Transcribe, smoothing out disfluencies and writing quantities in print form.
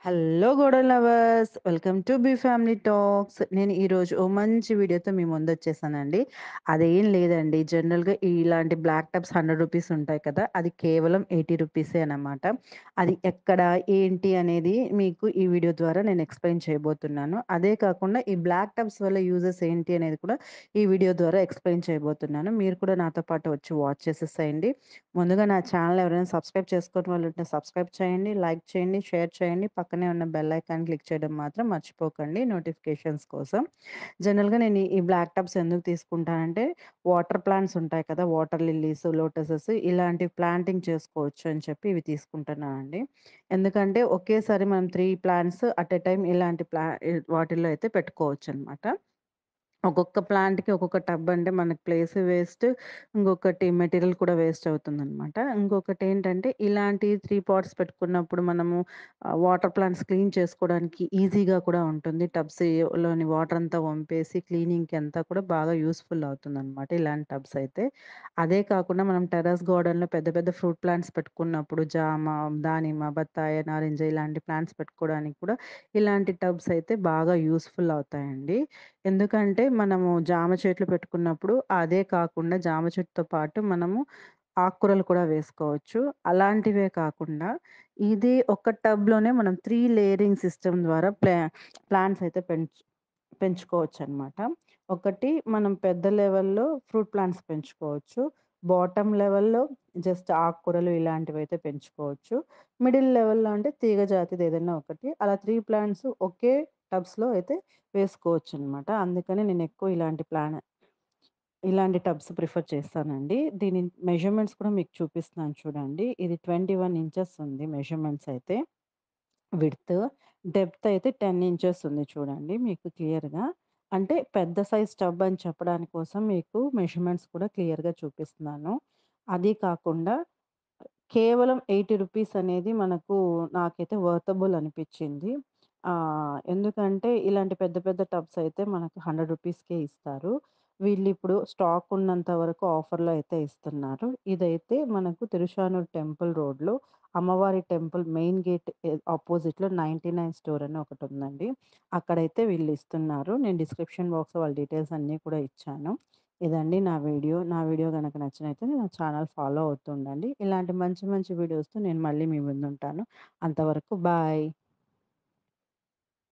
Hello golden lovers. Welcome to B family talks. నేను ఈరోజు ఓ మంచి వీడియోతో మీ ముందొచ్చేసానండి. అదేం లేదండి. జనరల్‌గా ఇలాంటి బ్లాక్ టబ్స్ రూ. 100 ఉంటాయి కదా! అది కేవలం రూ. 80 అనమాట. అది ఎక్కడ, ఏంటి అనేది మీకు ఈ వీడియో ద్వారా నేను ఎక్స్‌ప్లెయిన్ చేయబోతున్నాను. అదే కాకుండా ఈ బ్లాక్ టబ్స్ వల్ల యూజెస్ ఏంటి అనేది కూడా ఈ వీడియో ద్వారా ఎక్స్‌ప్లెయిన్ చేయబోతున్నాను. మీరు కూడా నాతో పాటు వచ్చి వాచ్ చేసేసేయండి. ముందుగా నా ఛానల్ ఎవరైనా సబ్స్క్రైబ్ చేసుకోని వాళ్ళుంటే సబ్స్క్రైబ్ చేయండి, లైక్ చేయండి, షేర్ చేయండి. పక్కనే ఉన్న బెల్ ఐకాన్ క్లిక్ చేయడం మాత్రం మర్చిపోకండి నోటిఫికేషన్స్ కోసం. జనరల్‌గా నేను ఈ బ్లాక్ టబ్స్ ఎందుకు తీసుకుంటానంటే వాటర్ ప్లాంట్స్ ఉంటాయి కదా! వాటర్ లిల్లీస్, లోటసెస్ ఇలాంటి ప్లాంటింగ్ చేసుకోవచ్చు అని చెప్పి ఇవి తీసుకుంటున్నానండి. ఎందుకంటే ఒకేసారి మనం 3 ప్లాంట్స్ అట్ ఎ టైమ్ ఇలాంటి వాటిల్లో అయితే పెట్టుకోవచ్చనమాట. ఒక్కొక్క ప్లాంట్‌కి ఒక్కొక్క టబ్ అంటే మనకు ప్లేస్ వేస్ట్. ఇంకొకటి మెటీరియల్ కూడా వేస్ట్ అవుతుందనమాట. ఇంకొకటేంటంటే ఇలాంటి 3 పాట్స్ పెట్టుకున్నప్పుడు మనము వాటర్ ప్లాంట్స్ క్లీన్ చేసుకోవడానికి ఈజీగా కూడా ఉంటుంది. లోని వాటర్ అంతా వంపేసి క్లీనింగ్‌కి అంతా కూడా బాగా యూజ్‌ఫుల్ అవుతుందనమాట ఇలాంటి టబ్స్ అయితే. అదే కాకుండా మనం టెర్రస్ గార్డెన్‌లో పెద్ద పెద్ద ఫ్రూట్ ప్లాంట్స్ పెట్టుకున్నప్పుడు జామ, దానిమ్మ, బత్తాయి, నారింజ ఇలాంటి ప్లాంట్స్ పెట్టుకోవడానికి కూడా ఇలాంటి టబ్స్ అయితే బాగా యూజ్‌ఫుల్ అవుతాయండి. ఎందుకంటే మనము జామ చెట్లు పెట్టుకున్నప్పుడు అదే కాకుండా జామ చెట్టుతో పాటు మనము ఆకుకూరలు కూడా వేసుకోవచ్చు. అలాంటివే కాకుండా ఇది ఒక టబ్‌లోనే మనం 3 లేయరింగ్ సిస్టమ్ ద్వారా ప్లాంట్స్ అయితే పెంచుకోవచ్చనమాట. ఒకటి మనం పెద్ద లెవెల్‌లో ఫ్రూట్ ప్లాంట్స్ పెంచుకోవచ్చు. బాటమ్ లెవెల్‌లో జస్ట్ ఆకుకూరలు ఇలాంటివైతే పెంచుకోవచ్చు. మిడిల్ లెవెల్‌లో అంటే తీగ జాతిది ఏదైనా ఒకటి. అలా 3 ప్లాంట్స్ ఒకే టబ్స్‌లో అయితే వేసుకోవచ్చనమాట. అందుకని నేనెక్కువ ఇలాంటి టబ్స్ ప్రిఫర్ చేస్తానండి. దీని మెజర్‌మెంట్స్ కూడా మీకు చూపిస్తున్నాను చూడండి. ఇది 21 ఇంచెస్ ఉంది మెజర్‌మెంట్స్ అయితే. విడ్త్. డెప్త్ అయితే 10 ఇంచెస్ ఉంది చూడండి మీకు క్లియర్‌గా. అంటే పెద్ద సైజ్ టబ్ అని చెప్పడానికి కోసం మీకు మెజర్‌మెంట్స్ కూడా క్లియర్‌గా చూపిస్తున్నాను. అది కాకుండా కేవలం రూ. 80 అనేది నాకైతే వర్తబుల్ అనిపిచ్చింది. ఎందుకంటే ఇలాంటి పెద్ద పెద్ద టబ్స్ అయితే మనకు రూ. 100కే ఇస్తారు. వీళ్ళిప్పుడు స్టాక్ ఉన్నంత వరకు ఆఫర్‌లో అయితే ఇస్తున్నారు. ఇదైతే మనకు తిరుచానూరు టెంపుల్ రోడ్‌లో అమ్మవారి టెంపుల్ మెయిన్ గేట్ అపోజిట్‌లో 99 స్టోర్ అని ఒకటుందండి. అక్కడైతే వీళ్ళిస్తున్నారు. నేను డిస్క్రిప్షన్ బాక్స్‌లో వాళ్ళ డీటెయిల్స్ అన్నీ కూడా ఇచ్చాను. ఇదండి నా వీడియో. నా వీడియో గనక నచ్చినైతే నా ఛానల్ ఫాలో అవుతూ ఉండండి. ఇలాంటి మంచి మంచి వీడియోస్‌తో నేను మళ్ళీ మీ ముందుంటాను. అంతవరకు బాయ్.